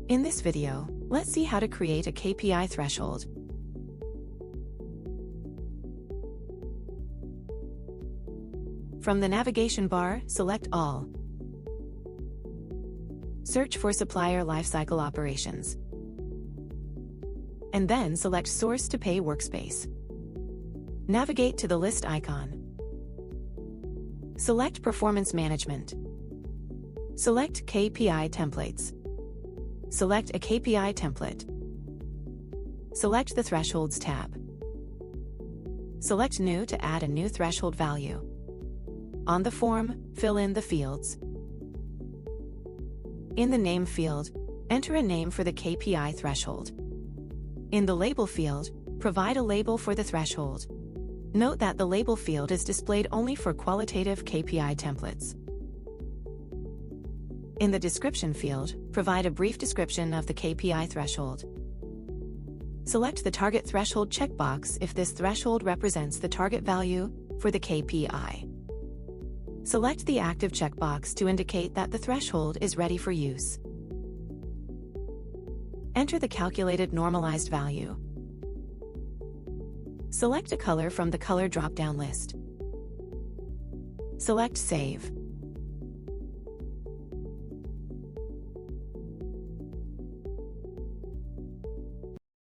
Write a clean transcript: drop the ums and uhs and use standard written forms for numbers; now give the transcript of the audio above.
In this video, let's see how to create a KPI threshold. From the navigation bar, select All. Search for Supplier Lifecycle Operations. And then select Source to Pay Workspace. Navigate to the list icon. Select Performance Management. Select KPI Templates. Select a KPI template. Select the Thresholds tab. Select New to add a new threshold value. On the form, fill in the fields. In the Name field, enter a name for the KPI threshold. In the Label field, provide a label for the threshold. Note that the Label field is displayed only for qualitative KPI templates. In the Description field, provide a brief description of the KPI threshold. Select the Target Threshold checkbox if this threshold represents the target value for the KPI. Select the Active checkbox to indicate that the threshold is ready for use. Enter the calculated normalized value. Select a color from the Color drop-down list. Select Save.